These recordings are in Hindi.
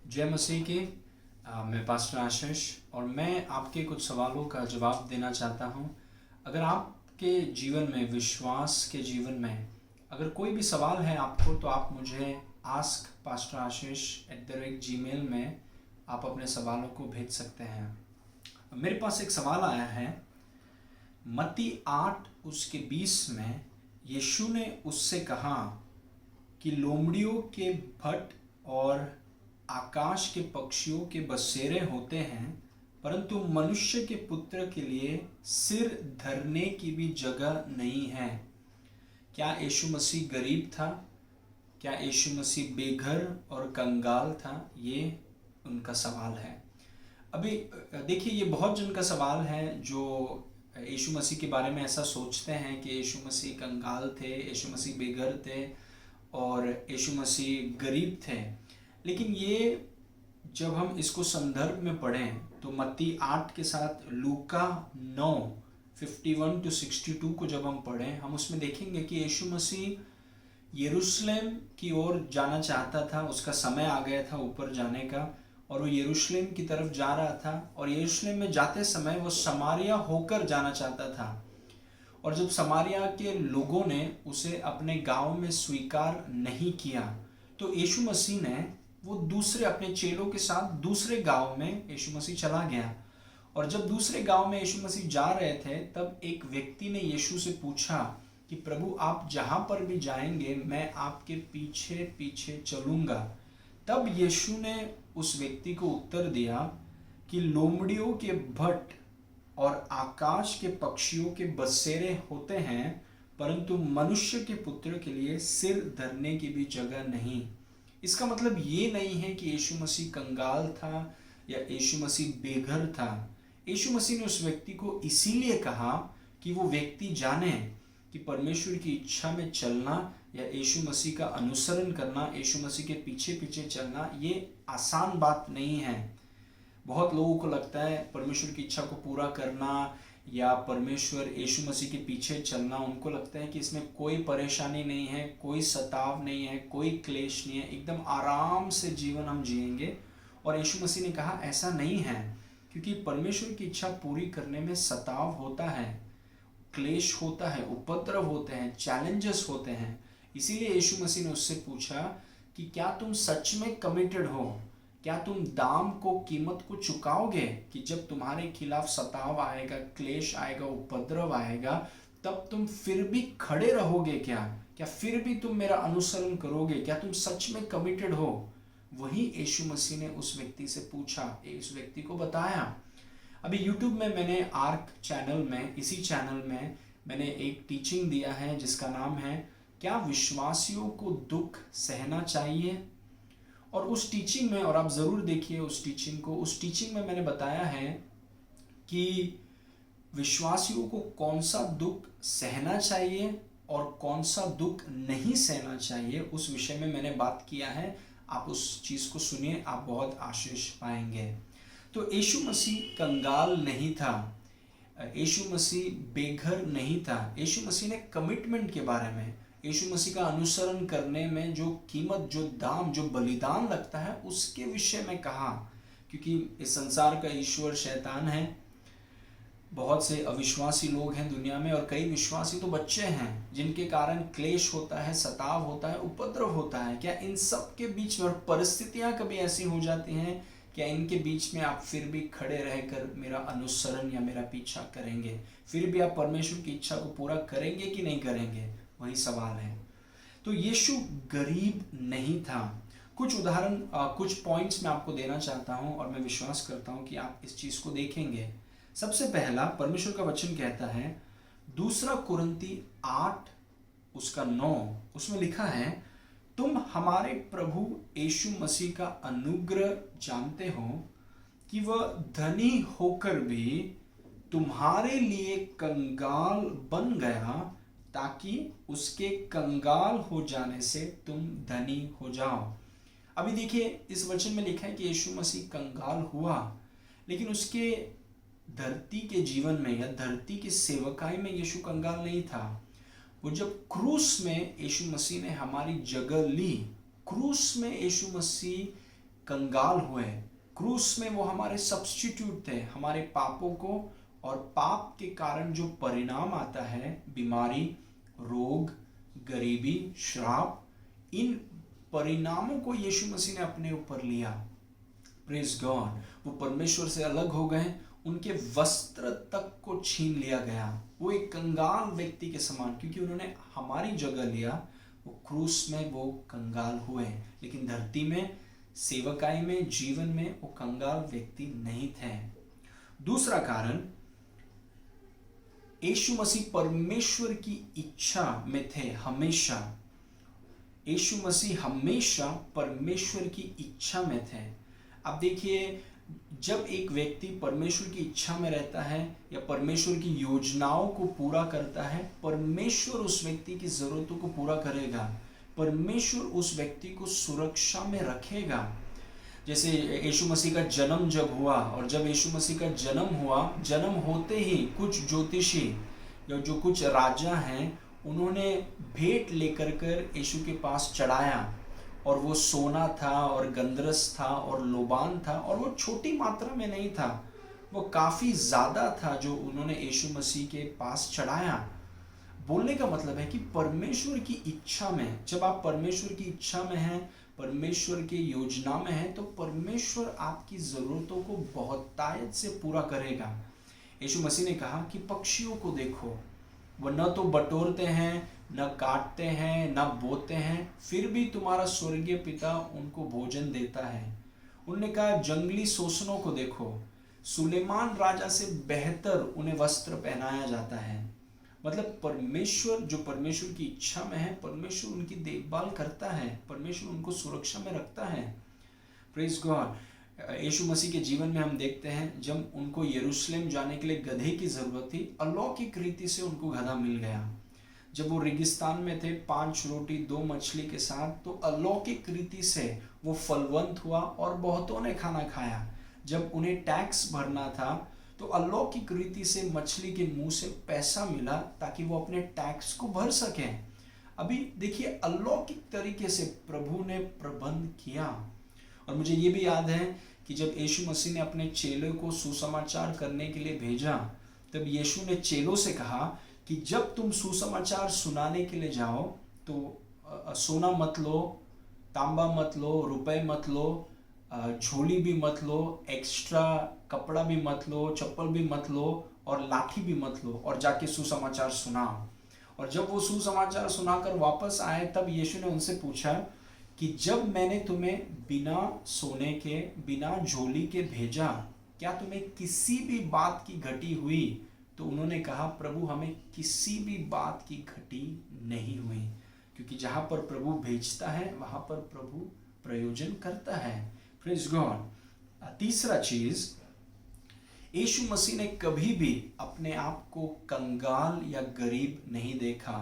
जय मसीह की। मैं पास्टर आशीष और मैं आपके कुछ सवालों का जवाब देना चाहता हूं। अगर आपके जीवन में, विश्वास के जीवन में अगर कोई भी सवाल है आपको, तो आप मुझे आस्क पास्टर आशीष @gmail में आप अपने सवालों को भेज सकते हैं। मेरे पास एक सवाल आया है। मत्ती 8 उसके 20 में यीशु ने उससे कहा कि लोमड़ियों के भट्ट और आकाश के पक्षियों के बसेरे होते हैं, परंतु मनुष्य के पुत्र के लिए सिर धरने की भी जगह नहीं है। क्या यीशु मसीह गरीब था? क्या यीशु मसीह बेघर और कंगाल था? ये उनका सवाल है। अभी देखिए, ये बहुत जन का सवाल है जो यीशु मसीह के बारे में ऐसा सोचते हैं कि यीशु मसीह कंगाल थे, यीशु मसीह बेघर थे और यीशु मसीह गरीब थे। लेकिन ये जब हम इसको संदर्भ में पढ़ें तो मत्ती 8 के साथ लूका 9:51-62 को जब हम पढ़ें, हम उसमें देखेंगे कि यीशु मसीह यरूशलेम की ओर जाना चाहता था। उसका समय आ गया था ऊपर जाने का और वो यरूशलेम की तरफ जा रहा था। और यरूशलेम में जाते समय वो समारिया होकर जाना चाहता था। और जब समारिया के लोगों ने उसे अपने गांव में स्वीकार नहीं किया, तो यीशु मसीह ने वो दूसरे अपने चेलों के साथ दूसरे गांव में यीशु मसीह चला गया। और जब दूसरे गांव में यीशु मसीह जा रहे थे, तब एक व्यक्ति ने यीशु से पूछा कि प्रभु, आप जहां पर भी जाएंगे मैं आपके पीछे पीछे चलूंगा। तब यीशु ने उस व्यक्ति को उत्तर दिया कि लोमड़ियों के भट्ट और आकाश के पक्षियों के बसेरे होते हैं, परंतु मनुष्य के पुत्र के लिए सिर धरने की भी जगह नहीं। इसका मतलब ये नहीं है कि यीशु मसीह कंगाल था या यीशु मसीह बेघर था। यीशु मसीह ने उस व्यक्ति को इसीलिए कहा कि वो व्यक्ति जाने कि परमेश्वर की इच्छा में चलना या यीशु मसीह का अनुसरण करना, यीशु मसीह के पीछे पीछे चलना, ये आसान बात नहीं है। बहुत लोगों को लगता है परमेश्वर की इच्छा को पूरा करना या परमेश्वर यीशु मसीह के पीछे चलना, उनको लगता है कि इसमें कोई परेशानी नहीं है, कोई सताव नहीं है, कोई क्लेश नहीं है, एकदम आराम से जीवन हम जिएंगे। और यीशु मसीह ने कहा ऐसा नहीं है, क्योंकि परमेश्वर की इच्छा पूरी करने में सताव होता है, क्लेश होता है, उपद्रव होते हैं, चैलेंजेस होते हैं। इसीलिए यीशु मसीह ने उससे पूछा कि क्या तुम सच में कमिटेड हो? क्या तुम दाम को, कीमत को चुकाओगे कि जब तुम्हारे खिलाफ सताव आएगा, क्लेश आएगा, उपद्रव आएगा, तब तुम फिर भी खड़े रहोगे? क्या फिर भी तुम मेरा अनुसरण करोगे? क्या तुम सच में कमिटेड हो? वही यीशु मसीह ने उस व्यक्ति से पूछा, उस व्यक्ति को बताया। अभी YouTube में मैंने आर्क चैनल में, इसी चैनल में मैंने एक टीचिंग दिया है जिसका नाम है क्या विश्वासियों को दुख सहना चाहिए। और उस टीचिंग में, और आप ज़रूर देखिए उस टीचिंग को, उस टीचिंग में मैंने बताया है कि विश्वासियों को कौन सा दुख सहना चाहिए और कौन सा दुख नहीं सहना चाहिए, उस विषय में मैंने बात किया है। आप उस चीज़ को सुनिए, आप बहुत आशीष पाएंगे। तो यीशु मसीह कंगाल नहीं था, यीशु मसीह बेघर नहीं था। यीशु मसीह ने कमिटमेंट के बारे में, यीशु मसीह का अनुसरण करने में जो कीमत, जो दाम, जो बलिदान लगता है, उसके विषय में कहा। क्योंकि इस संसार का ईश्वर शैतान है, बहुत से अविश्वासी लोग हैं दुनिया में और कई विश्वासी तो बच्चे हैं जिनके कारण क्लेश होता है, सताव होता है, उपद्रव होता है। क्या इन सब के बीच में, और परिस्थितियां कभी ऐसी हो जाती हैं, क्या इनके बीच में आप फिर भी खड़े रहकर मेरा अनुसरण या मेरा पीछा करेंगे? फिर भी आप परमेश्वर की इच्छा को पूरा करेंगे कि नहीं करेंगे? वही सवाल है। तो यीशु गरीब नहीं था। कुछ उदाहरण, कुछ पॉइंट्स मैं आपको देना चाहता हूं और मैं विश्वास करता हूं कि आप इस चीज को देखेंगे। सबसे पहला, परमेश्वर का वचन कहता है, दूसरा कुरिन्ती 8 उसका 9, उसमें लिखा है, तुम हमारे प्रभु यीशु मसीह का अनुग्रह जानते हो कि वह धनी होकर भी तुम्हारे लिए कंगाल बन गया, ताकि उसके कंगाल हो जाने से तुम धनी हो जाओ। अभी देखिए, इस वचन में लिखा है कि यीशु मसीह कंगाल हुआ, लेकिन उसके धरती के जीवन में या धरती की सेवकाई में यीशु कंगाल नहीं था। वो जब क्रूस में यीशु मसीह ने हमारी जगह ली, क्रूस में यीशु मसीह कंगाल हुए। क्रूस में वो हमारे सब्स्टिट्यूट थे, हमारे पापों को, और पाप के कारण जो परिणाम आता है, बीमारी, रोग, गरीबी, श्राप, इन परिणामों को यीशु मसीह ने अपने ऊपर लिया। Praise God. वो परमेश्वर से अलग हो गए, उनके वस्त्र तक को छीन लिया गया। वो एक कंगाल व्यक्ति के समान, क्योंकि उन्होंने हमारी जगह लिया। वो क्रूस में वो कंगाल हुए, लेकिन धरती में, सेवकाई में, जीवन में वो कंगाल व्यक्ति नहीं थे। दूसरा कारण, यीशु मसीह परमेश्वर की इच्छा में थे हमेशा। यीशु मसीह हमेशा परमेश्वर की इच्छा में थे। अब देखिए, जब एक व्यक्ति परमेश्वर की इच्छा में रहता है या परमेश्वर की योजनाओं को पूरा करता है, परमेश्वर उस व्यक्ति की जरूरतों को पूरा करेगा। परमेश्वर उस व्यक्ति को सुरक्षा में रखेगा। जैसे यीशु मसीह का जन्म जब हुआ, और जब यीशु मसीह का जन्म हुआ, जन्म होते ही कुछ ज्योतिषी या जो कुछ राजा हैं, उन्होंने भेंट लेकर कर यीशु के पास चढ़ाया, और वो सोना था और गंधरस था और लोबान था, और वो छोटी मात्रा में नहीं था, वो काफ़ी ज़्यादा था जो उन्होंने यीशु मसीह के पास चढ़ाया। बोलने का मतलब है कि परमेश्वर की इच्छा में, जब आप परमेश्वर की इच्छा में हैं, परमेश्वर की योजना में हैं, तो परमेश्वर आपकी ज़रूरतों को बहुतायत से पूरा करेगा। यीशु मसीह ने कहा कि पक्षियों को देखो, वह न तो बटोरते हैं, न काटते हैं, न बोते हैं, फिर भी तुम्हारा स्वर्गीय पिता उनको भोजन देता है। उन्होंने कहा जंगली शोषणों को देखो, सुलेमान राजा से बेहतर उन्हें वस्त्र पहनाया जाता है। मतलब परमेश्वर, जो परमेश्वर की इच्छा में है, परमेश्वर उनकी देखभाल करता है, परमेश्वर उनको सुरक्षा में रखता है। Praise God. यीशु मसीह के जीवन में हम देखते हैं, जब उनको यरूशलेम जाने के लिए गधे की जरूरत थी, अलौकिक रीति से उनको गधा मिल गया। जब वो रेगिस्तान में थे 5 रोटी 2 मछली के साथ, तो अलौकिक रीति से वो फलवंत हुआ और बहुतों ने खाना खाया। जब उन्हें टैक्स भरना था, तो अलौकिक रीति से मछली के मुंह से पैसा मिला ताकि वो अपने टैक्स को भर सकें। अभी देखिए, अलौकिक तरीके से प्रभु ने प्रबंध किया। और मुझे ये भी याद है कि जब यीशु मसीह ने अपने चेलों को सुसमाचार करने के लिए भेजा, तब यीशु ने चेलों से कहा कि जब तुम सुसमाचार सुनाने के लिए जाओ, तो सोना मत लो, तांबा मत लो, रुपए मत लो, झोली भी मत लो, एक्स्ट्रा कपड़ा भी मत लो, चप्पल भी मत लो, और लाठी भी मत लो, और जाके सुसमाचार सुनाओ। और जब वो सुसमाचार सुनाकर वापस आए, तब यीशु ने उनसे पूछा कि जब मैंने तुम्हें बिना सोने के, बिना झोली के भेजा, क्या तुम्हें किसी भी बात की घटी हुई? तो उन्होंने कहा, प्रभु हमें किसी भी बात की घटी नहीं हुई, क्योंकि जहाँ पर प्रभु भेजता है वहाँ पर प्रभु प्रयोजन करता है। Praise God. तीसरा चीज, यीशु मसीह ने कभी भी अपने आप को कंगाल या गरीब नहीं देखा।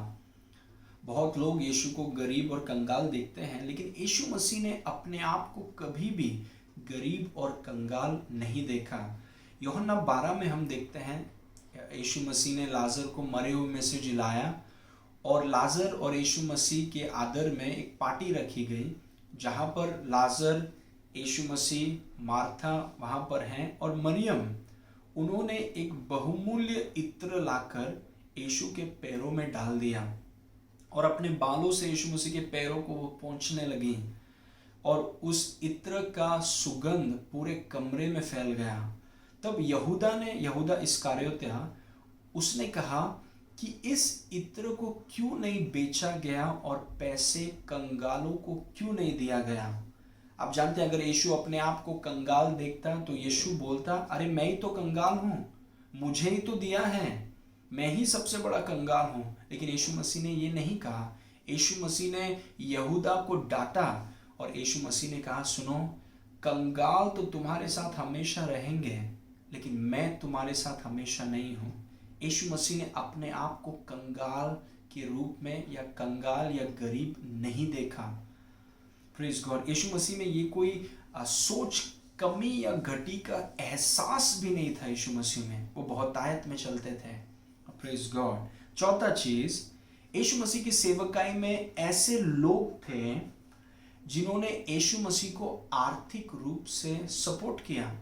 बहुत लोग यीशु को गरीब और कंगाल देखते हैं, लेकिन यीशु मसीह ने अपने आप को कभी भी गरीब और कंगाल नहीं देखा। यूहन्ना 12 में हम देखते हैं, यीशु मसीह ने लाजर को मरे हुए में से जिलाया, और लाजर और यीशु मसीह के आदर में एक पार्टी रखी गई, जहाँ पर लाजर, यीशु मसीह, मार्था वहाँ पर हैं, और मरियम, उन्होंने एक बहुमूल्य इत्र लाकर यीशु के पैरों में डाल दिया, और अपने बालों से यीशु मसीह के पैरों को वो पोंछने लगी, और उस इत्र का सुगंध पूरे कमरे में फैल गया। तब यहूदा इस्करियोती, उसने कहा कि इस इत्र को क्यों नहीं बेचा गया और पैसे कंगालों को क्यों नहीं दिया गया। आप जानते हैं, अगर यीशु अपने आप को कंगाल देखता तो यीशु बोलता, अरे मैं ही तो कंगाल हूँ, मुझे ही तो दिया है, मैं ही सबसे बड़ा कंगाल हूँ। लेकिन यीशु मसीह ने ये नहीं कहा। यीशु मसीह ने यहूदा को डांटा, और यीशु मसीह ने कहा, सुनो, कंगाल तो तुम्हारे साथ हमेशा रहेंगे, लेकिन मैं तुम्हारे साथ हमेशा नहीं हूँ। यीशु मसीह ने अपने आप को कंगाल के रूप में या कंगाल या गरीब नहीं देखा। Praise God. यीशु मसीह में ये कोई सोच कमी या घटी का एहसास भी नहीं था। यीशु मसीह में वो बहुतायत में चलते थे। Praise God. चौथा चीज, यीशु मसीह की सेवकाई में ऐसे लोग थे जिन्होंने यीशु मसीह को आर्थिक रूप से सपोर्ट किया।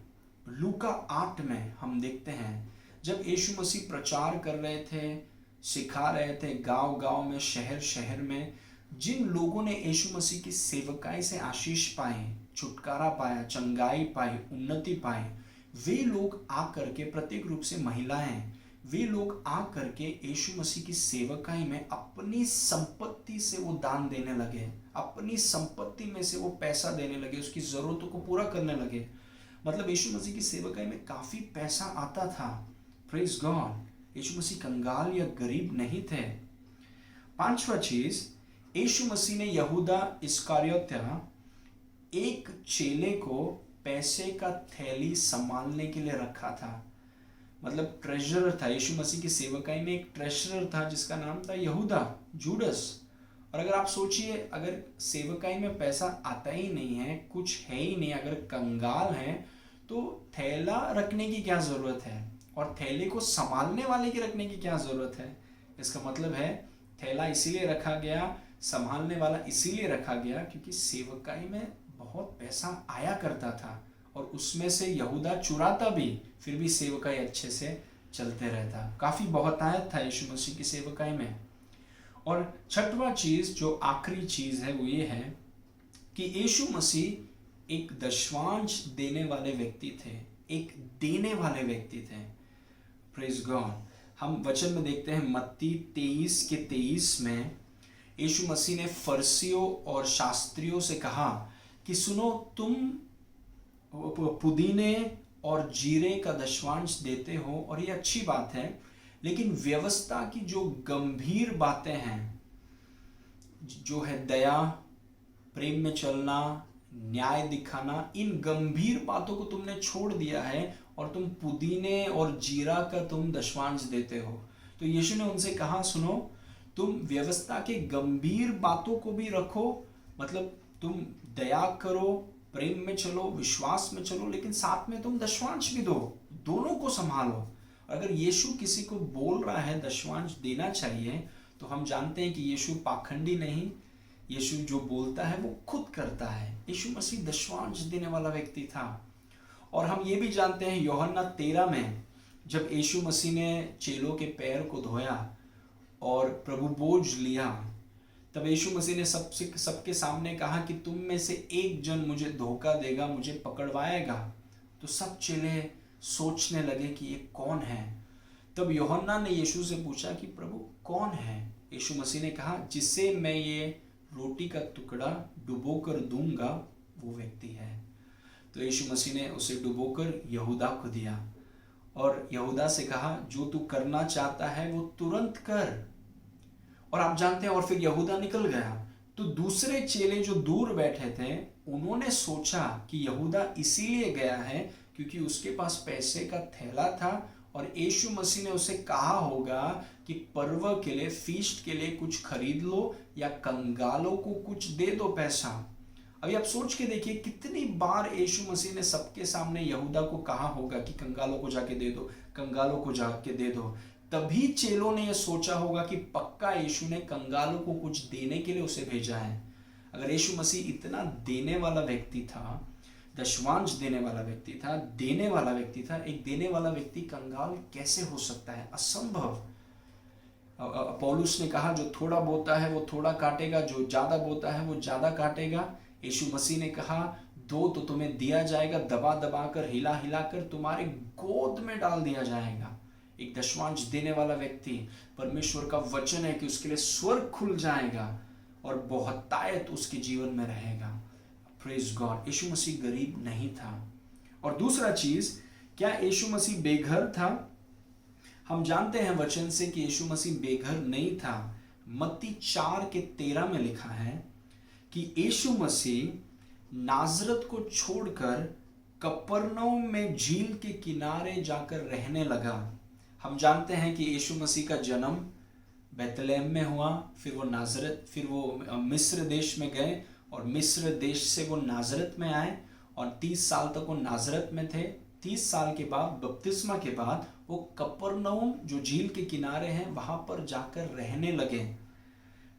लूका 8 में हम देखते हैं जब यीशु मसीह प्रचार कर रहे थे, सिखा रहे थे गांव गांव में, शहर शहर में, जिन लोगों ने यीशु मसीह की सेवकाई से आशीष पाए, छुटकारा पाया, चंगाई पाई, उन्नति पाई, वे लोग आकर के, प्रत्येक रूप से महिलाएं, वे लोग आकर के यीशु मसीह की सेवकाई में अपनी संपत्ति से वो दान देने लगे, अपनी संपत्ति में से वो पैसा देने लगे, उसकी जरूरतों को पूरा करने लगे। मतलब यीशु मसीह की सेवकाई में काफी पैसा आता था। प्रेज गॉड, यीशु मसीह कंगाल या गरीब नहीं थे। पांचवा चीज, यीशु मसीह ने यहूदा इस्करियोत्या, एक चेले को पैसे का थैली संभालने के लिए रखा था। मतलब ट्रेजरर था। यीशु मसीह की सेवकाई में एक ट्रेजरर था जिसका नाम था यहूदा, जूडस। और अगर आप सोचिए, अगर सेवकाई में पैसा आता ही नहीं है, कुछ है ही नहीं, अगर कंगाल है, तो थैला रखने की क्या जरूरत है, और थैले को संभालने वाले की रखने की क्या जरूरत है। इसका मतलब है थैला इसीलिए रखा गया, संभालने वाला इसीलिए रखा गया क्योंकि सेवकाई में बहुत पैसा आया करता था और उसमें से यहूदा चुराता भी, फिर भी सेवकाई अच्छे से चलते रहता। काफी बहुतायत था यीशु मसीह की सेवकाई में। और छठवां चीज, जो आखिरी चीज है, वो ये है कि यीशु मसीह एक दशवांश देने वाले व्यक्ति थे, एक देने वाले व्यक्ति थे। Praise God. हम वचन में देखते हैं मत्ती 23:23 में यीशु मसीह ने फरीसियों और शास्त्रियों से कहा कि सुनो, तुम पुदीने और जीरे का दशवांश देते हो और ये अच्छी बात है, लेकिन व्यवस्था की जो गंभीर बातें हैं, जो है दया, प्रेम में चलना, न्याय दिखाना, इन गंभीर बातों को तुमने छोड़ दिया है और तुम पुदीने और जीरा का तुम दशवांश देते हो। तो यीशु ने उनसे कहा, सुनो, तुम व्यवस्था के गंभीर बातों को भी रखो, मतलब तुम दया करो, प्रेम में चलो, विश्वास में चलो, लेकिन साथ में तुम दशवांश भी दो, दोनों को संभालो। अगर यीशु किसी को बोल रहा है दशवांश देना चाहिए, तो हम जानते हैं कि यीशु पाखंडी नहीं, यीशु जो बोलता है वो खुद करता है। यीशु मसीह दशवांश देने वाला व्यक्ति था। और हम ये भी जानते हैं यूहन्ना 13 में जब यीशु मसीह ने चेलों के पैर को धोया और प्रभु बोझ लिया, तब यीशु मसीह ने सबके सामने कहा कि तुम में से एक जन मुझे धोखा देगा, मुझे पकड़वाएगा। तो सब चेले सोचने लगे कि ये कौन है। तब यूहन्ना ने यीशु से पूछा कि प्रभु कौन है। यीशु मसीह ने कहा, जिसे मैं ये रोटी का टुकड़ा डुबोकर दूंगा वो व्यक्ति है। तो यीशु मसीह ने उसे डुबोकर यहूदा को दिया और यहूदा से कहा, जो तू करना चाहता है वो तुरंत कर। और आप जानते हैं, और फिर यहूदा निकल गया। तो दूसरे चेले जो दूर बैठे थे, उन्होंने सोचा कि यहूदा इसीलिए गया है क्योंकि उसके पास पैसे का थैला था और यीशु मसीह ने उसे कहा होगा कि पर्व के लिए, फीस्ट के लिए कुछ खरीद लो या कंगालों को कुछ दे दो पैसा। अभी आप सोच के देखिए, कितनी बार यीशु मसीह ने सबके सामने यहूदा को कहा होगा कि कंगालों को जाके दे दो, कंगालों को जाके दे दो। तभी चेलों ने यह सोचा होगा कि पक्का यीशु ने कंगालों को कुछ देने के लिए उसे भेजा है। अगर यीशु मसीह इतना देने वाला व्यक्ति था, दशवांश देने वाला व्यक्ति था, देने वाला व्यक्ति था, एक देने वाला व्यक्ति कंगाल कैसे हो सकता है? असंभव। पौलुस ने कहा, जो थोड़ा बोता है वो थोड़ा काटेगा, जो ज्यादा बोता है वो ज्यादा काटेगा। यीशु मसीह ने कहा, दो तो तुम्हें दिया जाएगा, दबा दबा कर, हिला हिला कर तुम्हारे गोद में डाल दिया जाएगा। एक दशवांश देने वाला व्यक्ति, परमेश्वर का वचन है कि उसके लिए स्वर्ग खुल जाएगा और बहुतायत उसके जीवन में रहेगा। Praise God. यीशु मसीह गरीब नहीं था। और दूसरा चीज, क्या यीशु मसीह बेघर था? हम जानते हैं वचन से कि यीशु मसीह बेघर नहीं था। मत्ती 4:13 में लिखा है कि यीशु मसीह नाजरत को छोड़कर कफरनहूम में झील के किनारे जाकर रहने लगा। हम जानते हैं कि यीशु मसीह का जन्म बैतलहम में हुआ, फिर वो नाजरत, फिर वो मिस्र देश में गए और मिस्र देश से वो नाजरत में आए और 30 साल तक वो नाजरत में थे। 30 साल के बाद, बपतिस्मा के बाद, वो कफरनहूम जो झील के किनारे हैं वहां पर जाकर रहने लगे।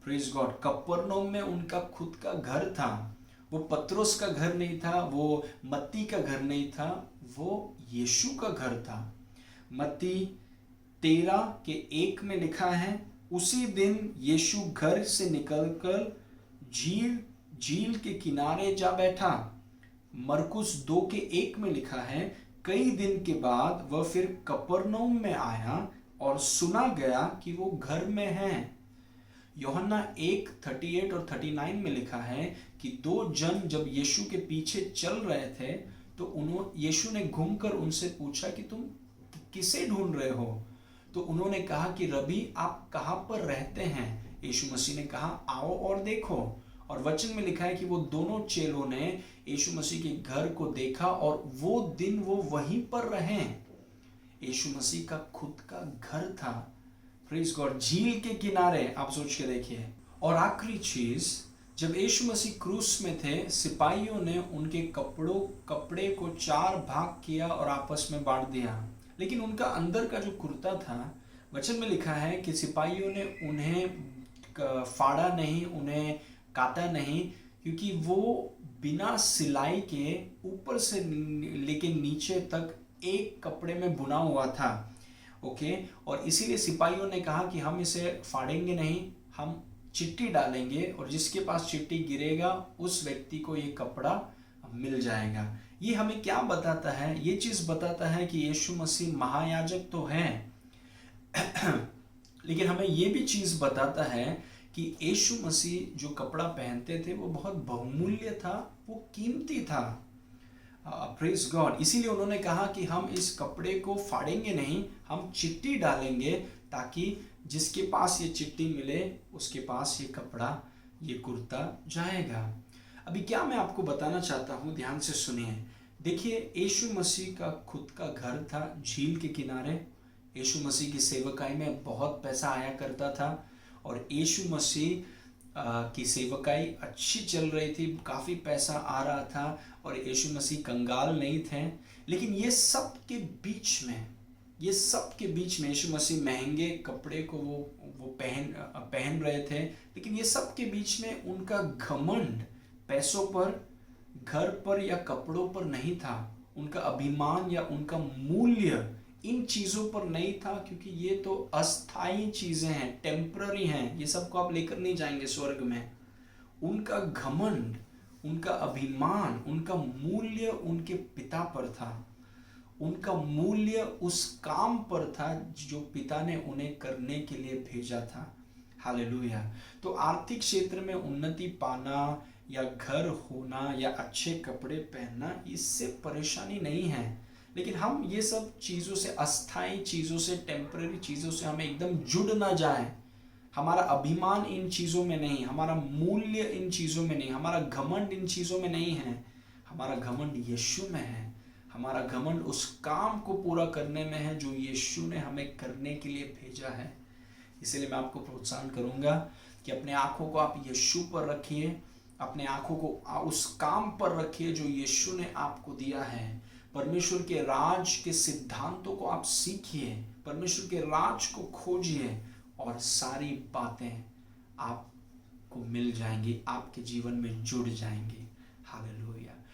Praise God. कफरनहूम में उनका खुद का घर था वो पत्रोस का घर नहीं था, वो मत्ती का घर नहीं था, वो यीशु का घर था। मत्ती 13:1 में लिखा है, उसी दिन यीशु घर से निकलकर झील के किनारे जा बैठा। मरकुस 2:1 में लिखा है, कई दिन के बाद वह फिर कफरनहूम में आया और सुना गया कि वो घर में है। यूहन्ना 1:38 और 39 में लिखा है कि दो जन जब यीशु के पीछे चल रहे थे तो यीशु ने घूमकर उनसे पूछा कि तुम किसे ढूंढ रहे हो? तो उन्होंने कहा कि रबी, आप कहाँ पर रहते हैं? यीशु मसीह ने कहा, आओ और देखो। और वचन में लिखा है कि वो दोनों चेलों ने यीशु मसीह के घर को देखा और वो दिन वो वहीं पर रहे। यीशु मसीह का खुद का घर था। प्रेज गॉड, झील के किनारे, आप सोच के देखिए। और आखिरी चीज, जब यीशु मसीह क्रूस में थे, सिपाहियों ने उनके कपड़े को 4 भाग किया और आपस में बांट दिया, लेकिन उनका अंदर का जो कुर्ता था, वचन में लिखा है कि सिपाहियों ने उन्हें फाड़ा नहीं, उन्हें काटा नहीं, क्योंकि वो बिना सिलाई के ऊपर से लेके नीचे तक एक कपड़े में बुना हुआ था। ओके, और इसीलिए सिपाहियों ने कहा कि हम इसे फाड़ेंगे नहीं, हम चिट्ठी डालेंगे और जिसके पास चिट्ठी गिरेगा उस व्यक्ति को ये कपड़ा मिल जाएगा। ये हमें क्या बताता है? ये चीज बताता है कि यीशु मसीह महायाजक तो हैं लेकिन हमें ये भी चीज बताता है कि यीशु मसीह जो कपड़ा पहनते थे वो बहुत बहुमूल्य था, वो कीमती था। प्रेज गॉड, इसीलिए उन्होंने कहा कि हम इस कपड़े को फाड़ेंगे नहीं, हम चिट्ठी डालेंगे ताकि जिसके पास ये चिट्ठी मिले उसके पास ये कपड़ा, ये कुर्ता जाएगा। अभी क्या मैं आपको बताना चाहता हूँ, ध्यान से सुनिए। देखिए, यीशु मसीह का खुद का घर था झील के किनारे। यीशु मसीह की सेवकाई में बहुत पैसा आया करता था और यीशु मसीह की सेवकाई अच्छी चल रही थी, काफ़ी पैसा आ रहा था और यीशु मसीह कंगाल नहीं थे। लेकिन ये सब के बीच में यीशु मसीह महंगे कपड़े को वो पहन रहे थे, लेकिन ये सब के बीच में उनका घमंड पैसों पर, घर पर या कपड़ों पर नहीं था। उनका अभिमान या उनका मूल्य इन चीज़ों पर नहीं था, क्योंकि ये तो अस्थायी चीज़ें हैं, टेम्पररी हैं, ये सब को आप लेकर नहीं जाएंगे स्वर्ग में। उनका घमंड, उनका अभिमान, उनका मूल्य उनके पिता पर था। उनका मूल्य उस काम पर था जो पिता ने उन्हें करने के लिए भेजा था। हालेलुया। तो आर्थिक क्षेत्र में उन्नति पाना या घर होना या अच्छे कपड़े पहनना, इससे परेशानी नहीं है, लेकिन हम ये सब चीज़ों से, अस्थायी चीज़ों से, टेम्पररी चीज़ों से हमें एकदम जुड़ ना जाए। हमारा अभिमान इन चीज़ों में नहीं, हमारा मूल्य इन चीज़ों में नहीं, हमारा घमंड इन चीज़ों में नहीं है। हमारा घमंड यीशु में है। हमारा घमंड उस काम को पूरा करने में है जो यीशु ने हमें करने के लिए भेजा है। इसलिए मैं आपको प्रोत्साहन करूंगा कि अपने आँखों को आप यीशु पर रखिए, अपने आँखों को उस काम पर रखिए जो यीशु ने आपको दिया है। परमेश्वर के राज के सिद्धांतों को आप सीखिए, परमेश्वर के राज को खोजिए और सारी बातें आपको मिल जाएंगी, आपके जीवन में जुड़ जाएंगी। हालेलुया।